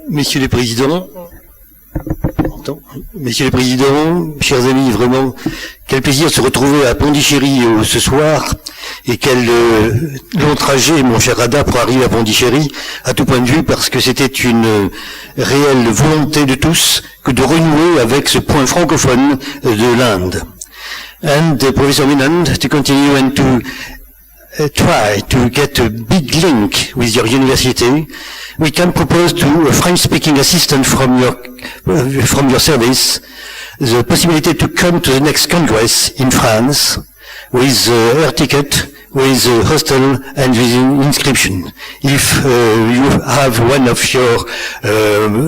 Messieurs les présidents, chers amis, vraiment, quel plaisir de se retrouver à Pondichéry ce soir, et quel long trajet, mon cher Ada, pour arriver à Pondichéry, à tout point de vue, parce que c'était une réelle volonté de tous que de renouer avec ce point francophone de l'Inde. And Professor Minand, to continue and to try to get a big link with your university, we can propose to a French-speaking assistant from your service the possibility to come to the next Congress in France with air ticket, with hostel and with inscription. If you have one of your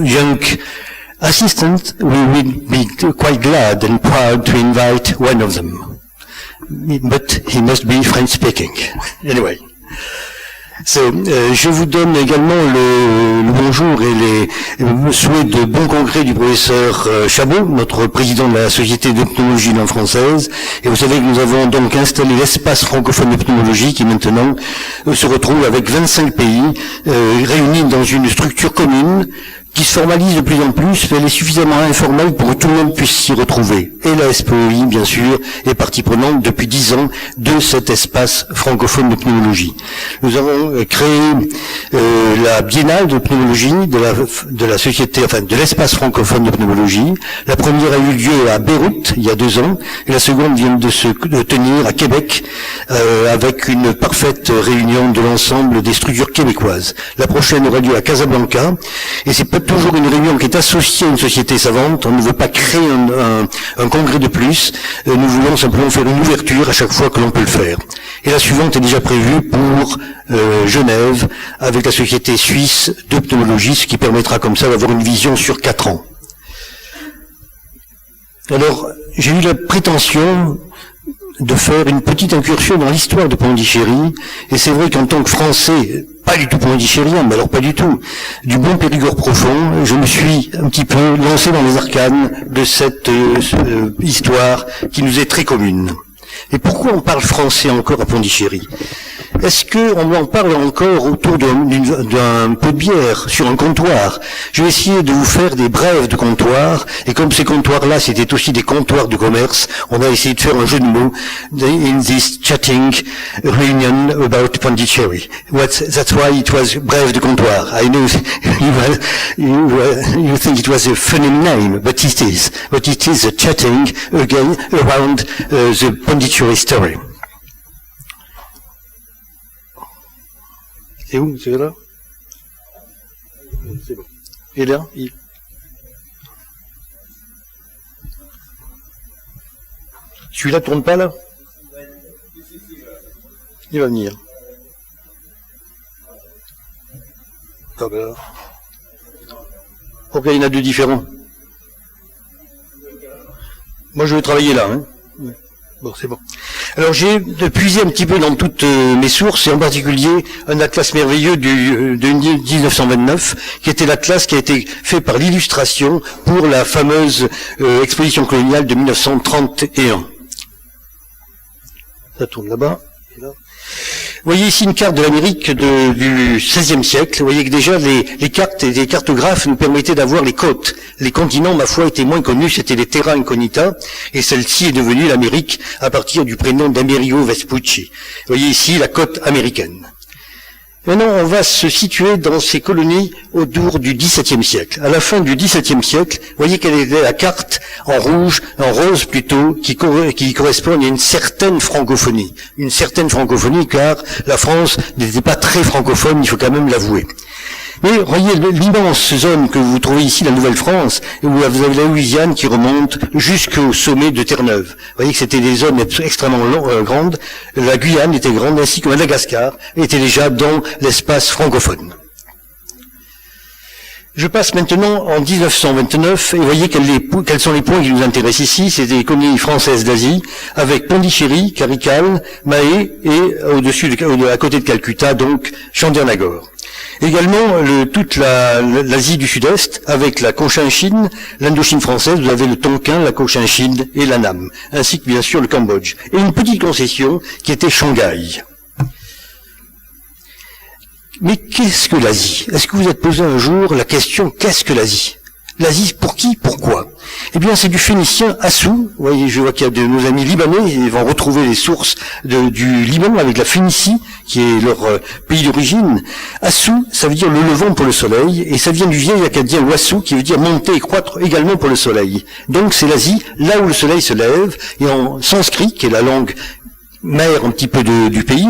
young assistants, we will be quite glad and proud to invite one of them. But he must be French-speaking. Anyway. So, je vous donne également le bonjour et les souhaits de bon congrès du professeur Chabot, notre président de la Société de pneumologie langue française. Et vous savez que nous avons donc installé l'espace francophone de pneumologie qui maintenant se retrouve avec 25 pays réunis dans une structure commune qui se formalise de plus en plus, mais elle est suffisamment informelle pour que tout le monde puisse s'y retrouver. Et la SPEI, bien sûr, est partie prenante depuis 10 ans de cet espace francophone de pneumologie. Nous avons créé la biennale de pneumologie de la société, enfin de l'espace francophone de pneumologie. La première a eu lieu à Beyrouth, il y a 2 ans, et la seconde vient de se tenir à Québec, avec une parfaite réunion de l'ensemble des structures québécoises. La prochaine aura lieu à Casablanca, et c'est pas toujours une réunion qui est associée à une société savante. On ne veut pas créer un congrès de plus. Nous voulons simplement faire une ouverture à chaque fois que l'on peut le faire. Et la suivante est déjà prévue pour Genève, avec la société suisse de pneumologie, ce qui permettra comme ça d'avoir une vision sur 4 ans. Alors, j'ai eu la prétention de faire une petite incursion dans l'histoire de Pondichéry, et c'est vrai qu'en tant que Français, pas du tout pondichérien, mais alors pas du tout, du bon Périgord profond, je me suis un petit peu lancé dans les arcanes de cette histoire qui nous est très commune. Et pourquoi on parle français encore à Pondichéry? Est-ce qu'on en parle encore autour d'un pot de bière sur un comptoir? Je vais essayer de vous faire des brèves de comptoir, et comme ces comptoirs-là, c'était aussi des comptoirs de commerce, on a essayé de faire un jeu de mots in this chatting reunion about Pondichéry. That's why it was brève de comptoir. I know you think it was a funny name, but it is. But it is a chatting again around the Pondichéry story. C'est où? C'est là? C'est bon. Et là? Celui-là tourne pas, là? Il va venir. Ah ben là. Ok, il y en a 2 différents. Moi, je vais travailler là, hein. Bon, c'est bon. Alors, j'ai puisé un petit peu dans toutes mes sources, et en particulier un atlas merveilleux de 1929, qui était l'atlas qui a été fait par l'Illustration pour la fameuse exposition coloniale de 1931. Ça tourne là-bas, et là. Vous voyez ici une carte de l'Amérique du XVIe siècle. Vous voyez que déjà les cartes et les cartographes nous permettaient d'avoir les côtes. Les continents, ma foi, étaient moins connus, c'était les terra incognita, et celle-ci est devenue l'Amérique à partir du prénom d'Amerigo Vespucci. Vous voyez ici la côte américaine. Maintenant, on va se situer dans ces colonies autour du XVIIe siècle. À la fin du XVIIe siècle, vous voyez quelle est la carte en rouge, en rose plutôt, qui correspond à une certaine francophonie. Une certaine francophonie, car la France n'était pas très francophone, il faut quand même l'avouer. Mais voyez l'immense zone que vous trouvez ici, la Nouvelle-France, où vous avez la Louisiane qui remonte jusqu'au sommet de Terre-Neuve. Vous voyez que c'était des zones extrêmement grandes. La Guyane était grande, ainsi que Madagascar était déjà dans l'espace francophone. Je passe maintenant en 1929, et vous voyez quels sont les points qui nous intéressent ici. C'est des colonies françaises d'Asie, avec Pondichéry, Karikal, Mahé, et à côté de Calcutta, donc Chandernagore. Également toute l'Asie du Sud-Est, avec la Cochinchine, l'Indochine française, vous avez le Tonkin, la Cochinchine et l'Annam, ainsi que bien sûr le Cambodge. Et une petite concession qui était Shanghai. Mais qu'est-ce que l'Asie? Est-ce que vous êtes posé un jour la question, qu'est-ce que l'Asie? L'Asie, pour qui? Pourquoi? Eh bien, c'est du phénicien Assou. Vous voyez, je vois qu'il y a de nos amis libanais, ils vont retrouver les sources du Liban avec la Phénicie, qui est leur pays d'origine. Assou, ça veut dire le levant pour le soleil, et ça vient du vieil akkadien Wassou, qui veut dire monter et croître également pour le soleil. Donc, c'est l'Asie, là où le soleil se lève, et en sanskrit, qui est la langue mère un petit peu du pays,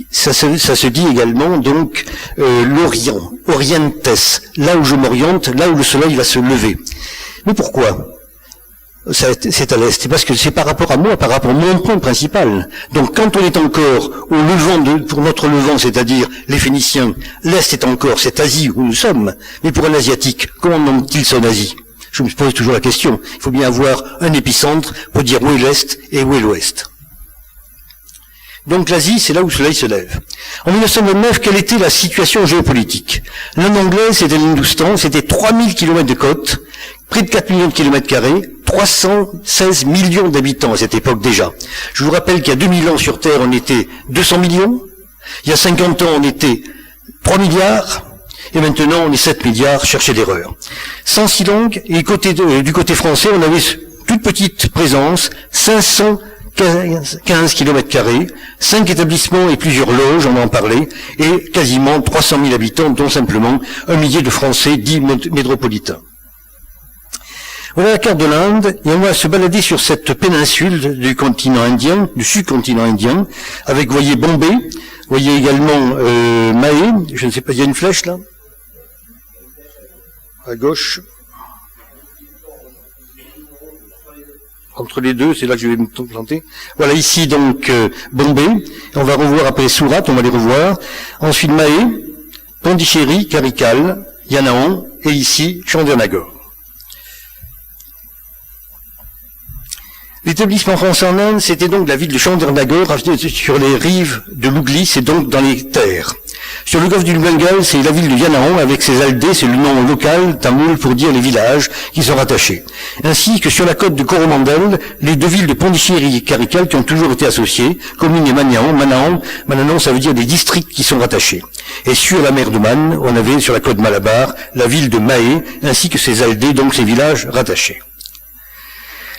ça se dit également donc l'Orient, Orientes, là où je m'oriente, là où le soleil va se lever. Mais pourquoi? C'est à l'est, c'est parce que c'est par rapport à moi, par rapport à mon point principal. Donc quand on est encore au levant pour notre levant, c'est-à-dire les Phéniciens, l'est est encore cette Asie où nous sommes, mais pour un Asiatique, comment nomme-t-il son Asie? Je me pose toujours la question. Il faut bien avoir un épicentre pour dire où est l'est et où est l'ouest. Donc l'Asie, c'est là où le soleil se lève. En 1929, quelle était la situation géopolitique? L'Inde anglaise, c'était l'Hindustan, c'était 3000 km de côte, près de 4 millions de kilomètres carrés, 316 millions d'habitants à cette époque déjà. Je vous rappelle qu'il y a 2000 ans sur Terre, on était 200 millions, il y a 50 ans, on était 3 milliards, et maintenant on est 7 milliards, cherchez l'erreur. Sans si longue, et du côté français, on avait toute petite présence, 515 km carrés, 5 établissements et plusieurs loges, on va en parler, et quasiment 300 000 habitants, dont simplement 1 millier de Français dits métropolitains. Voilà la carte de l'Inde, et on va se balader sur cette péninsule du continent indien, du sud-continent indien, avec, vous voyez, Bombay, vous voyez également Mahé, je ne sais pas, il y a une flèche là, à gauche. Entre les deux, c'est là que je vais me planter. Voilà ici donc Bombay, on va revoir après Surat, on va les revoir. Ensuite Mahé, Pondichéry, Karikal, Yanaon, et ici Chandernagore. L'établissement français en Inde, c'était donc la ville de Chandernagore, sur les rives de l'Ougli, c'est donc dans les terres. Sur le golfe du Bengale, c'est la ville de Yanaon, avec ses aldées, c'est le nom local, tamoul, pour dire les villages qui sont rattachés. Ainsi que sur la côte de Coromandel, les deux villes de Pondichéry et Karikal qui ont toujours été associées, commune et Manaon, ça veut dire des districts qui sont rattachés. Et sur la mer de Man, on avait sur la côte Malabar, la ville de Mahé, ainsi que ses aldées, donc ces villages rattachés.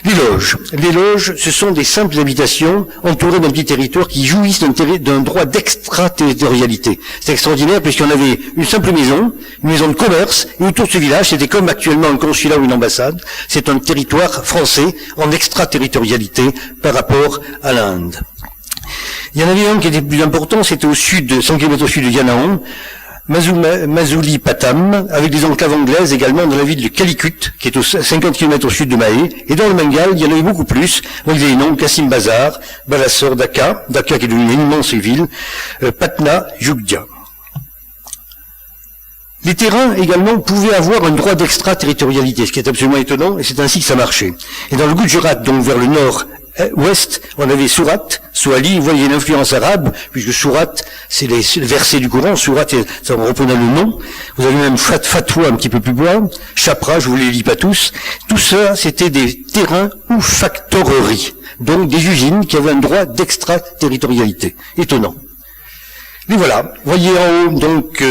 Les loges. Les loges, ce sont des simples habitations entourées d'un petit territoire qui jouissent d'un droit d'extraterritorialité. C'est extraordinaire puisqu'on avait une simple maison, une maison de commerce, et autour de ce village, c'était comme actuellement un consulat ou une ambassade. C'est un territoire français en extraterritorialité par rapport à l'Inde. Il y en avait un qui était plus important, c'était au sud, 100 km au sud de Yanaon, Mazuli Patam, avec des enclaves anglaises également dans la ville de Calicut, qui est 50 km au sud de Mahé, et dans le Bengale, il y en avait beaucoup plus, avec des noms, Kassim Bazar, Balasore, Dhaka qui est devenue une immense ville, Patna, Jugdia. Les terrains également pouvaient avoir un droit d'extraterritorialité, ce qui est absolument étonnant, et c'est ainsi que ça marchait. Et dans le Gujarat, donc vers le nord-ouest, on avait Surat, Soali, vous voyez l'influence arabe, puisque Surat, c'est les versets du Coran, Surat, ça reprenait le nom. Vous avez même Fatwa un petit peu plus bas, Chapra, je vous les lis pas tous. Tout ça, c'était des terrains ou factoreries, donc des usines qui avaient un droit d'extraterritorialité. Étonnant. Mais voilà, vous voyez en haut, donc,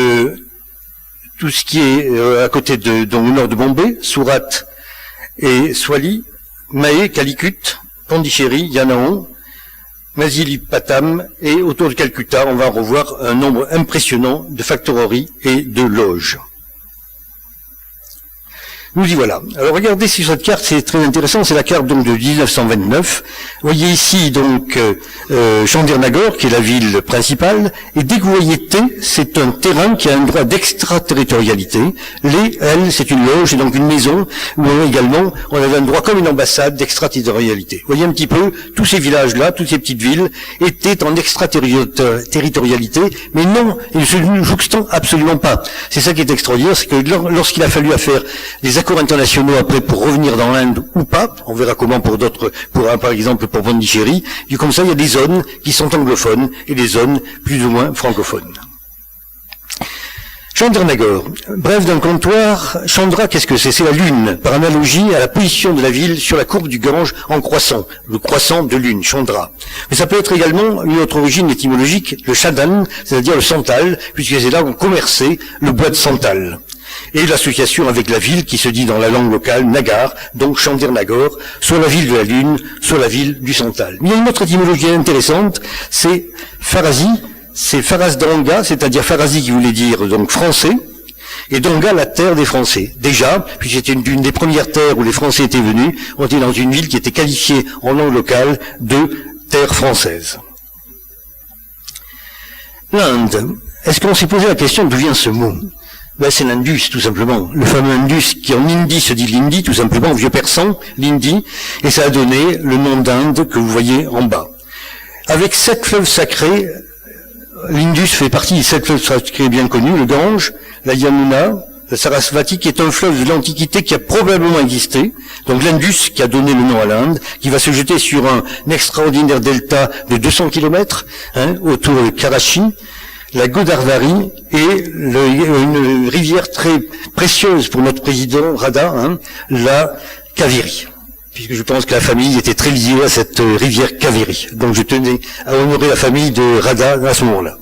tout ce qui est à côté dans le nord de Bombay, Surat et Swali, Mahé, Calicut, Pondichéry, Yanaon, Mazilipatam, et autour de Calcutta, on va revoir un nombre impressionnant de factoreries et de loges. Nous y voilà. Alors regardez sur cette carte, c'est très intéressant, c'est la carte donc de 1929. Vous voyez ici donc Chandernagore, qui est la ville principale, et dès que vous voyez T, c'est un terrain qui a un droit d'extraterritorialité. Les, L, c'est une loge et donc une maison, où également on avait un droit comme une ambassade d'extraterritorialité. Vous voyez un petit peu, tous ces villages-là, toutes ces petites villes, étaient en extraterritorialité, mais non, ils ne se jouxtent absolument pas. C'est ça qui est extraordinaire, c'est que lorsqu'il a fallu faire des accords internationaux après pour revenir dans l'Inde ou pas, on verra comment pour d'autres, par exemple pour Pondichéry, et comme ça il y a des zones qui sont anglophones et des zones plus ou moins francophones. Chandranagore. Bref d'un comptoir, Chandra, qu'est-ce que c'est? C'est la lune, par analogie à la position de la ville sur la courbe du Gange en croissant. Le croissant de lune, Chandra. Mais ça peut être également une autre origine étymologique, le Chadan, c'est-à-dire le santal, puisque c'est là qu'on commerçait le bois de santal. Et l'association avec la ville qui se dit dans la langue locale Nagar, donc Chandranagore, soit la ville de la lune, soit la ville du santal. Mais il y a une autre étymologie intéressante, c'est Pharasi, c'est Pharas Danga, c'est-à-dire Pharasi qui voulait dire donc français, et Danga la terre des Français. Déjà, puis c'était une des premières terres où les Français étaient venus, on était dans une ville qui était qualifiée en langue locale de terre française. L'Inde. Est-ce qu'on s'est posé la question d'où vient ce mot? Ben, c'est l'Indus, tout simplement. Le fameux Indus, qui en hindi se dit l'Indi, tout simplement, en vieux persan, l'Indi, et ça a donné le nom d'Inde que vous voyez en bas. Avec 7 fleuves sacrés, l'Indus fait partie des 7 fleuves sacrés bien connus, le Gange, la Yamuna, le Sarasvati, qui est un fleuve de l'Antiquité qui a probablement existé, donc l'Indus qui a donné le nom à l'Inde, qui va se jeter sur un extraordinaire delta de 200 km, autour de Karachi, la Godavari et une rivière très précieuse pour notre président Radha, la Kaveri. Puisque je pense que la famille était très liée à cette rivière Kaveri. Donc je tenais à honorer la famille de Radha à ce moment-là.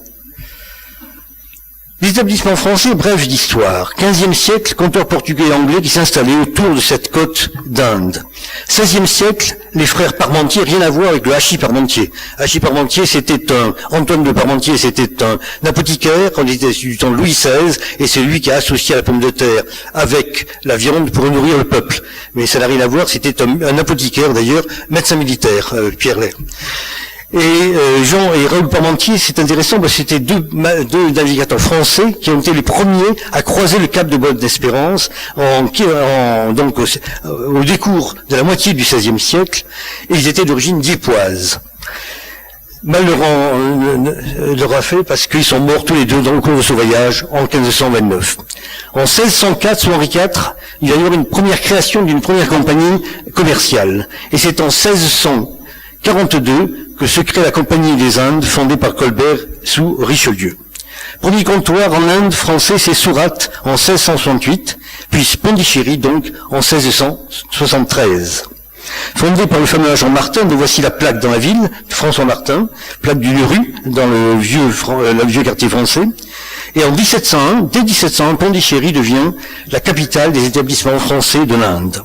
Les établissements français, bref d'histoire. 15e siècle, comptoir portugais et anglais qui s'installaient autour de cette côte d'Inde. 16e siècle, les frères Parmentier, rien à voir avec le Hachis Parmentier. Hachis Parmentier, Antoine de Parmentier, c'était un apothicaire, on était du temps de Louis XVI, et c'est lui qui a associé la pomme de terre avec la viande pour nourrir le peuple. Mais ça n'a rien à voir, c'était un apothicaire d'ailleurs, médecin militaire, Pierre Lay. Et Jean et Raoul Parmentier, c'est intéressant, parce que c'était deux navigateurs français qui ont été les premiers à croiser le cap de Bonne-Espérance donc au décours de la moitié du XVIe siècle, et ils étaient d'origine diepoise. Mal leur a fait parce qu'ils sont morts tous les deux dans le cours de ce voyage en 1529. En 1604, sous Henri IV, il va y avoir une première création d'une première compagnie commerciale. Et c'est en 1642 que se crée la Compagnie des Indes, fondée par Colbert sous Richelieu. Premier comptoir en Inde français, c'est Surat en 1668, puis Pondichéry donc en 1673. Fondé par le fameux agent Martin, dont voici la plaque dans la ville, François Martin, plaque d'une rue dans le vieux quartier français. Et en 1701, dès 1701, Pondichéry devient la capitale des établissements français de l'Inde.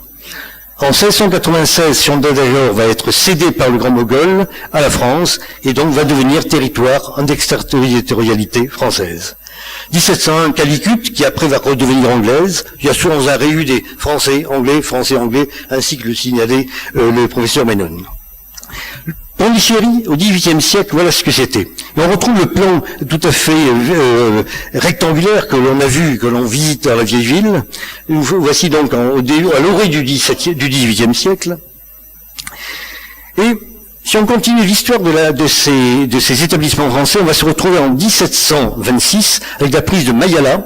En 1696, Chandranagore va être cédé par le Grand Moghol à la France et donc va devenir territoire en extraterritorialité française. 1701, Calicut, qui après va redevenir anglaise. Il y a souvent un réu des Français, Anglais, ainsi que le signalait le professeur Menon. Pondichéry, au XVIIIe siècle, voilà ce que c'était. Et on retrouve le plan tout à fait rectangulaire que l'on a vu, que l'on visite dans la vieille ville. Voici donc à l'orée du XVIIIe siècle. Et si on continue l'histoire de ces établissements français, on va se retrouver en 1726 avec la prise de Mayala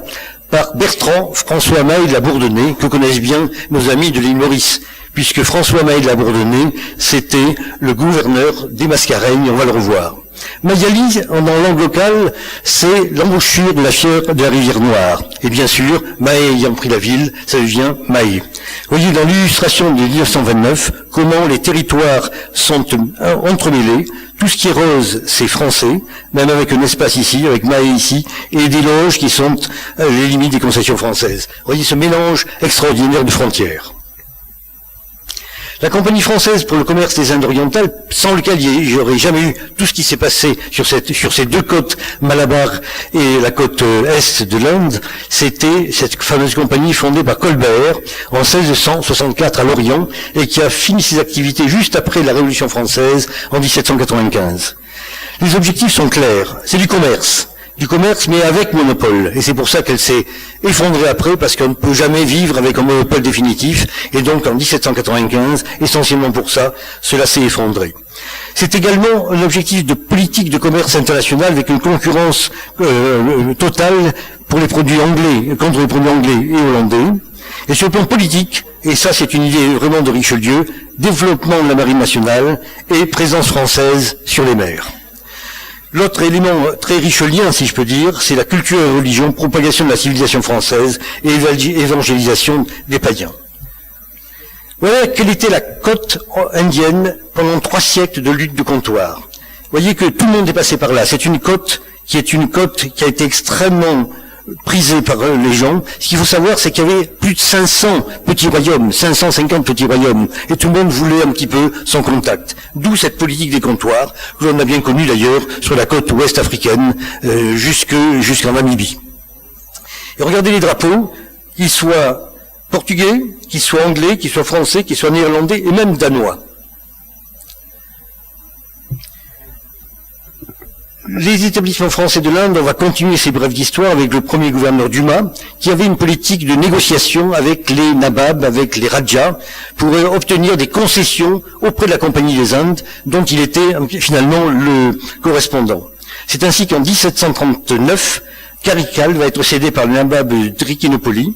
par Bertrand François Maille de la Bourdonnais, que connaissent bien nos amis de l'île Maurice, puisque François Maille de la Bourdonnais, c'était le gouverneur des Mascareignes, on va le revoir. Mayali, en langue locale, c'est l'embouchure de la fièvre de la rivière Noire. Et bien sûr, Maé ayant pris la ville, ça devient Maé. Vous voyez dans l'illustration de 1929 comment les territoires sont entremêlés. Tout ce qui est rose, c'est français, même avec un espace ici, avec Maé ici, et des loges qui sont les limites des concessions françaises. Vous voyez ce mélange extraordinaire de frontières. La Compagnie française pour le commerce des Indes orientales, sans lequel il n'y aurait jamais eu tout ce qui s'est passé sur ces deux côtes, Malabar et la côte est de l'Inde, c'était cette fameuse compagnie fondée par Colbert en 1664 à Lorient et qui a fini ses activités juste après la Révolution française en 1795. Les objectifs sont clairs, c'est du commerce mais avec monopole. Et c'est pour ça qu'elle s'est effondrée après, parce qu'on ne peut jamais vivre avec un monopole définitif. Et donc en 1795, essentiellement pour ça, cela s'est effondré. C'est également un objectif de politique de commerce international avec une concurrence totale pour les produits anglais, contre les produits anglais et hollandais. Et sur le plan politique, et ça c'est une idée vraiment de Richelieu, développement de la marine nationale et présence française sur les mers. L'autre élément très richelien, si je peux dire, c'est la culture et la religion, propagation de la civilisation française et évangélisation des païens. Voilà quelle était la côte indienne pendant 3 siècles de lutte de comptoir. Vous voyez que tout le monde est passé par là. C'est une côte qui a été extrêmement prisée par les gens. Ce qu'il faut savoir, c'est qu'il y avait plus de 500 petits royaumes, 550 petits royaumes, et tout le monde voulait un petit peu son contact. D'où cette politique des comptoirs, que l'on a bien connue d'ailleurs sur la côte ouest africaine, jusqu'en Namibie. Et regardez les drapeaux, qu'ils soient portugais, qu'ils soient anglais, qu'ils soient français, qu'ils soient néerlandais, et même danois. Les établissements français de l'Inde, on va continuer ces brèves d'histoire avec le premier gouverneur Dumas, qui avait une politique de négociation avec les nababs, avec les rajas, pour obtenir des concessions auprès de la Compagnie des Indes, dont il était finalement le correspondant. C'est ainsi qu'en 1739, Carical va être cédé par le nabab Trichinopoly,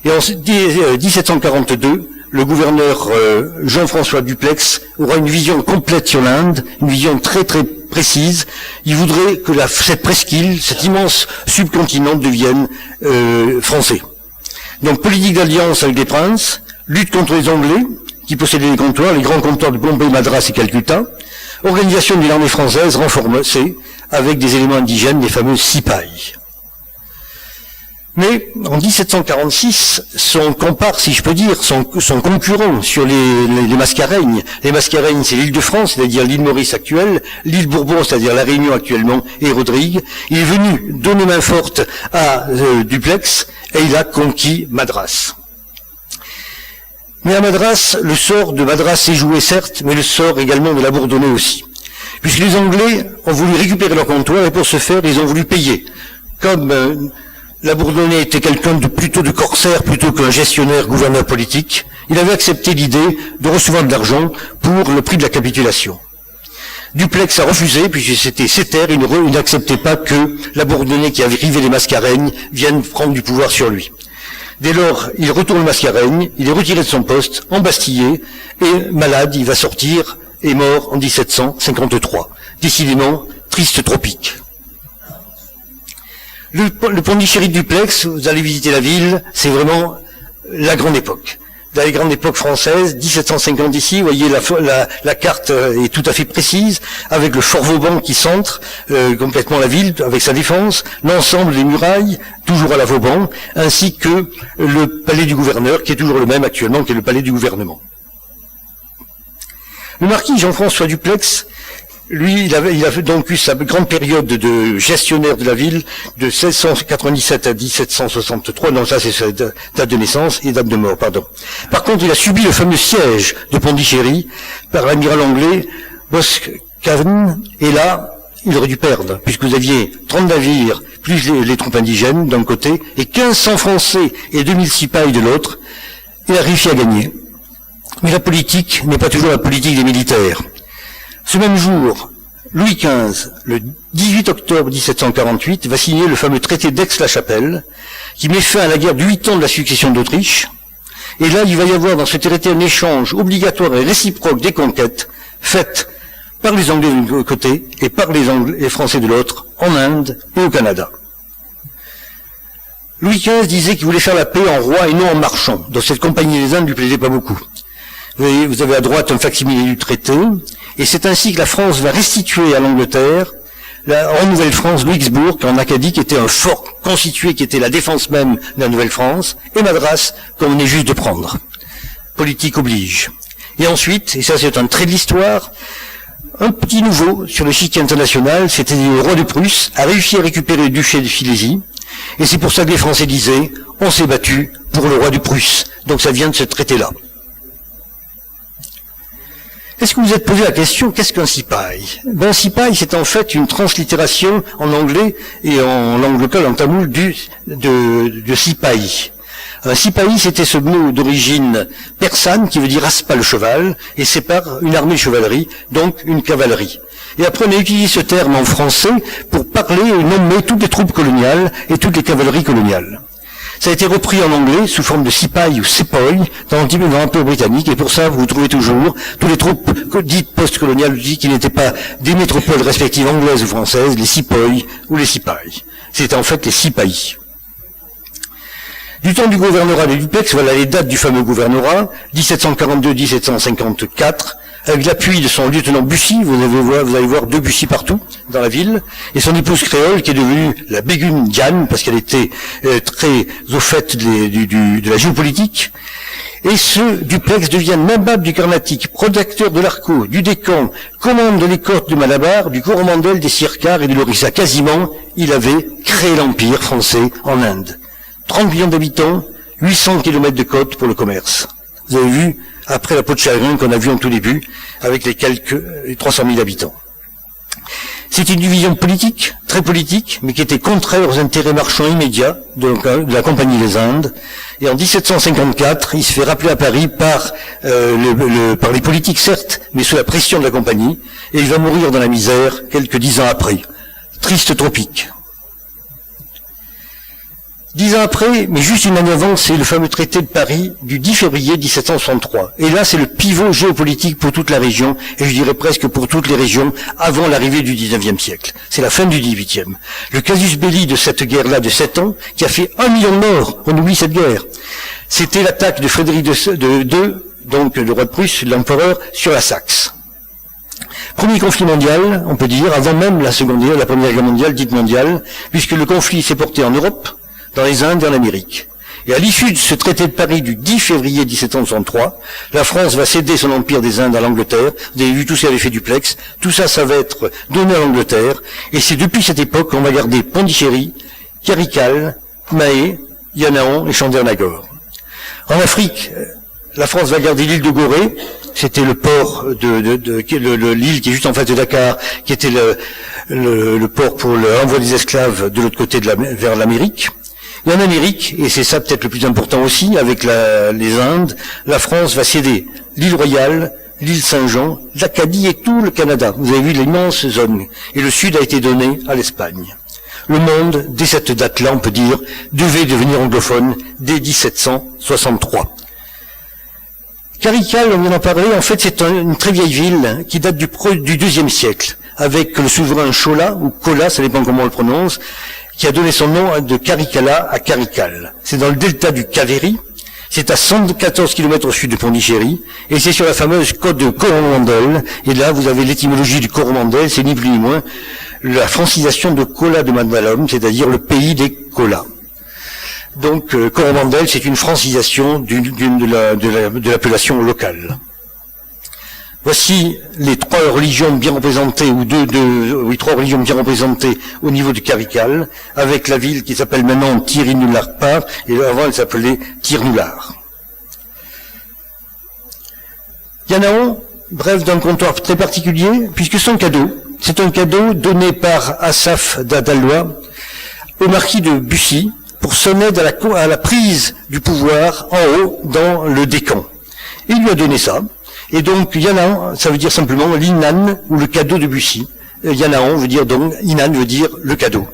et en 1742, le gouverneur Jean-François Dupleix aura une vision complète sur l'Inde, une vision très très précise. Il voudrait que cette presqu'île, cet immense subcontinent devienne français. Donc politique d'alliance avec les princes, lutte contre les Anglais, qui possédaient les comptoirs, les grands comptoirs de Bombay, Madras et Calcutta, organisation d'une armée française renforcée avec des éléments indigènes, les fameux Sipais. Mais en 1746, son comparse, si je peux dire, son concurrent sur les Mascareignes. Les Mascareignes, c'est l'île de France, c'est-à-dire l'île Maurice actuelle, l'île Bourbon, c'est-à-dire la Réunion actuellement, et Rodrigue. Il est venu donner main forte à Dupleix, et il a conquis Madras. Mais à Madras, le sort de Madras s'est joué certes, mais le sort également de la Bourdonnais aussi. Puisque les Anglais ont voulu récupérer leur comptoir, et pour ce faire, ils ont voulu payer. Comme la Bourdonnais était quelqu'un plutôt de corsaire, plutôt qu'un gestionnaire, gouverneur politique, il avait accepté l'idée de recevoir de l'argent pour le prix de la capitulation. Dupleix a refusé, puisque c'était ses terres, il n'acceptait pas que la Bourdonnais qui avait rivé les Mascareignes vienne prendre du pouvoir sur lui. Dès lors, il retourne aux Mascareignes, il est retiré de son poste, embastillé, et malade, il va sortir, et mort en 1753. Décidément, triste tropique. Le Pondichéry de Dupleix, vous allez visiter la ville, c'est vraiment la grande époque. Dans les grandes époques françaises, 1750 ici, vous voyez la carte est tout à fait précise, avec le fort Vauban qui centre complètement la ville, avec sa défense, l'ensemble des murailles, toujours à la Vauban, ainsi que le palais du gouverneur, qui est toujours le même actuellement, qui est le palais du gouvernement. Le marquis Jean-François Dupleix, lui, il a donc eu sa grande période de gestionnaire de la ville de 1697 à 1763, non ça c'est sa date de naissance et date de mort, pardon. Par contre, il a subi le fameux siège de Pondichéry par l'amiral anglais Boscawen, et là, il aurait dû perdre, puisque vous aviez 30 navires, plus les troupes indigènes d'un côté, et 1500 Français et 2000 Sipais de l'autre. Il a réussi à gagner. Mais la politique n'est pas toujours la politique des militaires. Ce même jour, Louis XV, le 18 octobre 1748, va signer le fameux traité d'Aix-la-Chapelle, qui met fin à la guerre de 8 ans de la succession d'Autriche. Et là, il va y avoir dans ce traité un échange obligatoire et réciproque des conquêtes faites par les Anglais d'un côté et par les Français de l'autre, en Inde et au Canada. Louis XV disait qu'il voulait faire la paix en roi et non en marchand. Donc cette compagnie des Indes ne lui plaisait pas beaucoup. Vous avez à droite un facsimilé du traité, et c'est ainsi que la France va restituer à l'Angleterre, en Nouvelle-France, Louisbourg, en Acadie, qui était un fort constitué, qui était la défense même de la Nouvelle-France, et Madras, qu'on est juste de prendre. Politique oblige. Et ensuite, et ça c'est un trait de l'histoire, un petit nouveau sur le chic international, c'était le roi de Prusse, a réussi à récupérer le duché de Silésie, et c'est pour ça que les Français disaient, on s'est battu pour le roi de Prusse. Donc ça vient de ce traité-là. Est-ce que vous vous êtes posé la question, qu'est-ce qu'un Sipai? Un Sipai, c'est en fait une translittération en anglais et en langue locale, en tamoul, de Sipai. Un Sipai, c'était ce mot d'origine persane qui veut dire aspa le cheval, et c'est par une armée de chevalerie, donc une cavalerie. Et après, on a utilisé ce terme en français pour parler et nommer toutes les troupes coloniales et toutes les cavaleries coloniales. Ça a été repris en anglais sous forme de Sipahi ou Sepoy dans l'Empire britannique, et pour ça, vous trouvez toujours tous les troupes dites post-coloniales qui n'étaient pas des métropoles respectives anglaises ou françaises, les Sepoy ou les Sipahi. C'était en fait les Sipahi. Du temps du gouvernorat de Duplex, voilà les dates du fameux gouvernorat, 1742-1754, avec l'appui de son lieutenant Bussy, vous allez voir deux Bussy partout dans la ville, et son épouse créole qui est devenue la Begum Diane, parce qu'elle était très au fait de la géopolitique. Et ce Duplex devient nabab du Carnatic, protecteur de l'Arco, du Décan, commande de l'écorte de Malabar, du Coromandel, des Sircars et de l'Orissa. Quasiment, il avait créé l'empire français en Inde. 30 millions d'habitants, 800 kilomètres de côte pour le commerce. Vous avez vu, après la peau de chagrin qu'on a vu en tout début, avec les 300 000 habitants. C'est une division politique, très politique, mais qui était contraire aux intérêts marchands immédiats de la Compagnie des Indes. Et en 1754, il se fait rappeler à Paris par les politiques, certes, mais sous la pression de la Compagnie, et il va mourir dans la misère quelques 10 ans après. Triste tropique. 10 ans après, mais juste une année avant, c'est le fameux traité de Paris du 10 février 1763. Et là, c'est le pivot géopolitique pour toute la région, et je dirais presque pour toutes les régions, avant l'arrivée du 19e siècle. C'est la fin du 18e. Le casus belli de cette guerre-là de 7 ans, qui a fait 1 million de morts, on oublie cette guerre. C'était l'attaque de Frédéric II, donc le roi de Prusse, l'empereur, sur la Saxe. Premier conflit mondial, on peut dire, avant même la Première Guerre mondiale, dite mondiale, puisque le conflit s'est porté en Europe, dans les Indes et en Amérique. Et à l'issue de ce traité de Paris du 10 février 1763, la France va céder son empire des Indes à l'Angleterre. Vous avez vu tout ce qu'avait fait Duplex. Tout ça, ça va être donné à l'Angleterre. Et c'est depuis cette époque qu'on va garder Pondichéry, Karikal, Mahé, Yanao et Chandernagore. En Afrique, la France va garder l'île de Gorée. C'était le port l'île qui est juste en face de Dakar, qui était le port pour l'envoi des esclaves de l'autre côté vers l'Amérique. Et en Amérique, et c'est ça peut-être le plus important aussi, avec les Indes, la France va céder l'île Royale, l'île Saint-Jean, l'Acadie et tout le Canada. Vous avez vu l'immense zone. Et le Sud a été donné à l'Espagne. Le monde, dès cette date-là, on peut dire, devait devenir anglophone dès 1763. Karikal, on vient d'en parler, en fait c'est une très vieille ville qui date du IIe siècle, avec le souverain Chola, ou Kola, ça dépend comment on le prononce, qui a donné son nom de Karikala à Karikal. C'est dans le delta du Kaveri, c'est à 114 km au sud de Pondichéry, et c'est sur la fameuse côte de Coromandel, et là vous avez l'étymologie du Coromandel, c'est ni plus ni moins la francisation de Kola de Mandalum, c'est-à-dire le pays des Kolas. Donc Coromandel, c'est une francisation de l'appellation locale. Voici les trois religions bien représentées, ou trois religions bien représentées au niveau du Karikal, avec la ville qui s'appelle maintenant Tirunullar, et avant elle s'appelait Tirnullar. Yanao, bref, d'un comptoir très particulier, puisque son cadeau, c'est un cadeau donné par Asaph d'Adalois au marquis de Bussy, pour son aide à la prise du pouvoir en haut dans le Décan. Il lui a donné ça. Et donc, Yanao, ça veut dire simplement l'Inan, ou le cadeau de Bussy. Yanao veut dire donc, Inan veut dire le cadeau.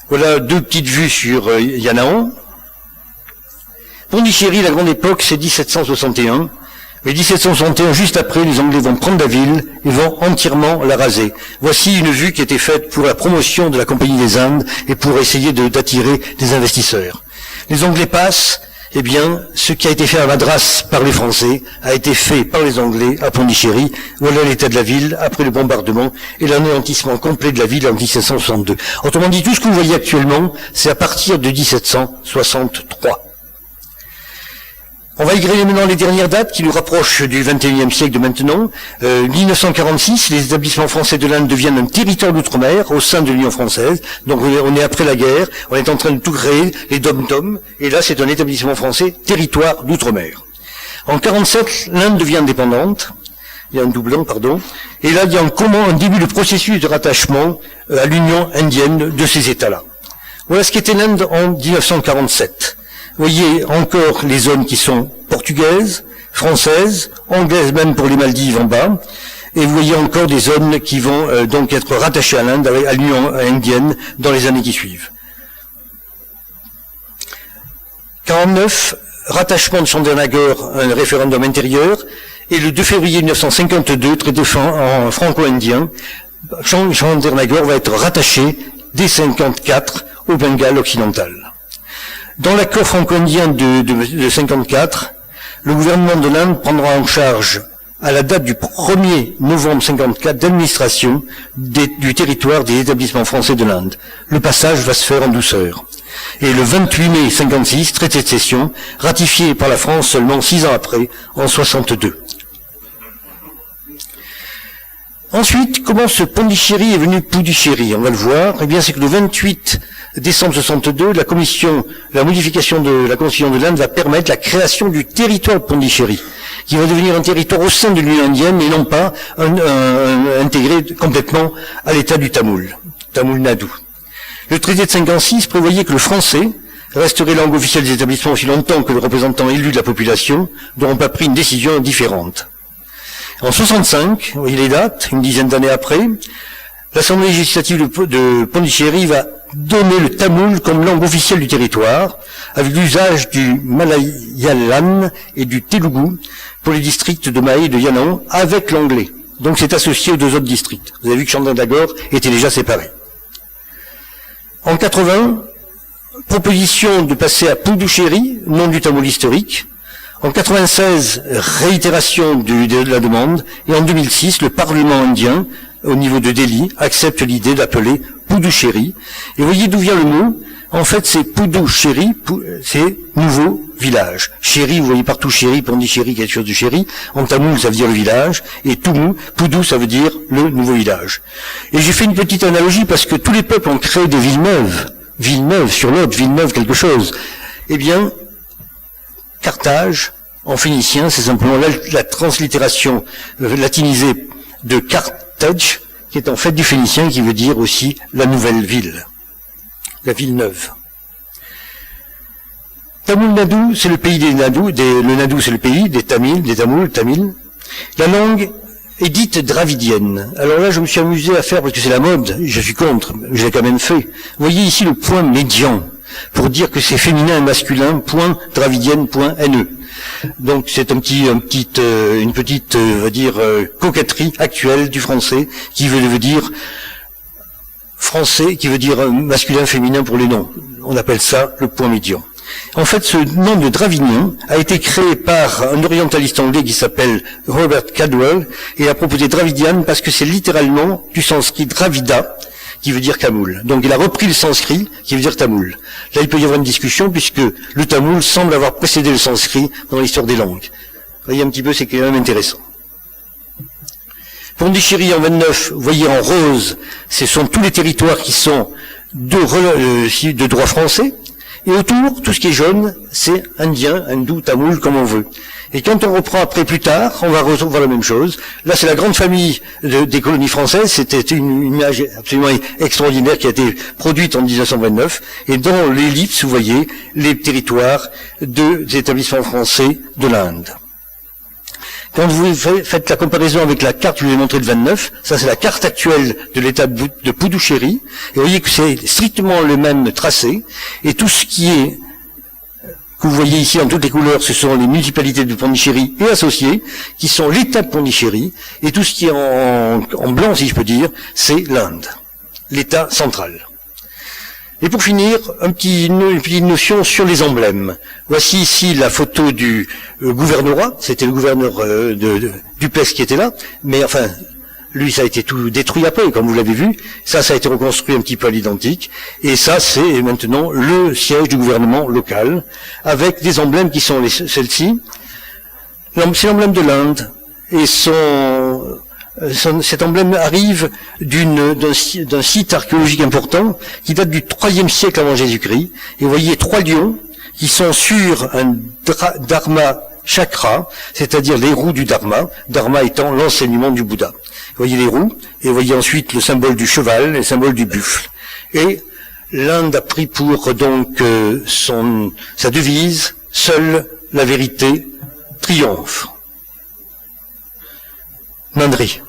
Voilà deux petites vues sur Yanao. Pondichéry, la grande époque, c'est 1761. Mais 1761, juste après, les Anglais vont prendre la ville et vont entièrement la raser. Voici une vue qui a été faite pour la promotion de la Compagnie des Indes et pour essayer d'attirer des investisseurs. Les Anglais passent, eh bien, ce qui a été fait à Madras par les Français a été fait par les Anglais à Pondichéry. Voilà l'état de la ville après le bombardement et l'anéantissement complet de la ville en 1762. Autrement dit, tout ce que vous voyez actuellement, c'est à partir de 1763. On va égrainer maintenant les dernières dates qui nous rapprochent du XXIe siècle de maintenant. 1946, les établissements français de l'Inde deviennent un territoire d'outre-mer au sein de l'Union française. Donc on est après la guerre, on est en train de tout créer, les dom-toms, et là c'est un établissement français, territoire d'outre-mer. En 47, l'Inde devient indépendante. Il y a un doublon, pardon. Et là, il y a un début de processus de rattachement à l'Union indienne de ces États-là. Voilà ce qu'était l'Inde en 1947. Vous voyez encore les zones qui sont portugaises, françaises, anglaises même pour les Maldives en bas, Et vous voyez encore des zones qui vont donc être rattachées à l'Inde, à l'Union indienne, dans les années qui suivent. 49, rattachement de Chandernagore à un référendum intérieur, et le 2 février 1952, traité en franco-indien, Chandernagore va être rattaché dès 54 au Bengale occidental. Dans l'accord franco-indien de 54, le gouvernement de l'Inde prendra en charge, à la date du 1er novembre 54, d'administration du territoire des établissements français de l'Inde. Le passage va se faire en douceur. Et le 28 mai 56, traité de cession, ratifié par la France seulement 6 ans après, en 62. Ensuite, comment ce Pondichéry est venu Puducherry? On va le voir. Eh bien, c'est que le 28 décembre 62, la modification de la Constitution de l'Inde va permettre la création du territoire de Pondichéry, qui va devenir un territoire au sein de l'Union indienne et non pas intégré complètement à l'État du Tamil Nadu. Le traité de 56 prévoyait que le français resterait langue officielle des établissements aussi longtemps que les représentants élus de la population n'auront pas pris une décision différente. En 65, vous voyez les dates, une dizaine d'années après, l'Assemblée législative de Pondichéry va donner le tamoul comme langue officielle du territoire, avec l'usage du malayalam et du telugu pour les districts de Mahé et de Yangon, avec l'anglais. Donc c'est associé aux deux autres districts. Vous avez vu que Chandernagore était déjà séparé. En 80, proposition de passer à Puducherry, nom du tamoul historique. En 96, réitération de la demande. Et en 2006, le Parlement indien, au niveau de Delhi, accepte l'idée d'appeler Puducherry. Et vous voyez d'où vient le mot. En fait, c'est Puducherry, c'est nouveau village. Chéri, vous voyez partout Chéri, Pondichéry, quelque chose de Chéri. En tamoul, ça veut dire le village. Et Pudu, ça veut dire le nouveau village. Et j'ai fait une petite analogie parce que tous les peuples ont créé des villes neuves. Villeneuve sur l'autre, Villeneuve quelque chose. Eh bien, Carthage, en phénicien, c'est simplement la translittération latinisée de Carthage, qui est en fait du phénicien, qui veut dire aussi la nouvelle ville, la ville neuve. Tamil Nadu, c'est le pays des Nadu, le Nadu c'est le pays des Tamils, Tamils. La langue est dite dravidienne. Alors là, je me suis amusé à faire, parce que c'est la mode, je suis contre, mais je l'ai quand même fait. Vous voyez ici le point médian, pour dire que c'est féminin et masculin, point dravidienne, point NE. Donc c'est une petite, on va dire, coquetterie actuelle du français, qui veut dire français, qui veut dire masculin, féminin pour les noms. On appelle ça le point médian. En fait, ce nom de Dravidian a été créé par un orientaliste anglais qui s'appelle Robert Cadwell et a proposé Dravidian parce que c'est littéralement du sanskrit Dravida, qui veut dire tamoul. Donc il a repris le sanskrit, qui veut dire tamoul. Là, il peut y avoir une discussion puisque le tamoul semble avoir précédé le sanskrit dans l'histoire des langues. Vous voyez un petit peu, c'est quand même intéressant. Pondichéry en 29, vous voyez en rose, ce sont tous les territoires qui sont de droit français. Et autour, tout ce qui est jaune, c'est indien, hindou, tamoul, comme on veut. Et quand on reprend après plus tard, on va retrouver la même chose. Là, c'est la grande famille des colonies françaises. C'était une image absolument extraordinaire qui a été produite en 1929. Et dans l'ellipse, vous voyez les territoires des établissements français de l'Inde. Quand vous faites la comparaison avec la carte que je vous ai montrée de 29, ça c'est la carte actuelle de l'état de Puducherry, et vous voyez que c'est strictement le même tracé, et tout ce qui est, que vous voyez ici en toutes les couleurs, ce sont les municipalités de Pondichéry et associées, qui sont l'état de Pondichéry, et tout ce qui est en blanc, si je peux dire, c'est l'Inde, l'état central. Et pour finir, une petite notion sur les emblèmes. Voici ici la photo du gouvernorat. C'était le gouverneur Duplessis qui était là. Mais enfin, lui, ça a été tout détruit après, comme vous l'avez vu. Ça a été reconstruit un petit peu à l'identique. Et ça, c'est maintenant le siège du gouvernement local, avec des emblèmes qui sont celles-ci. C'est l'emblème de l'Inde. Et cet emblème arrive d'un site archéologique important qui date du IIIe siècle avant Jésus-Christ. Et vous voyez 3 lions qui sont sur un dharma chakra, c'est-à-dire les roues du dharma, dharma étant l'enseignement du Bouddha. Vous voyez les roues, et vous voyez ensuite le symbole du cheval, le symbole du buffle. Et l'Inde a pris pour donc sa devise, seule la vérité triomphe. Mandry.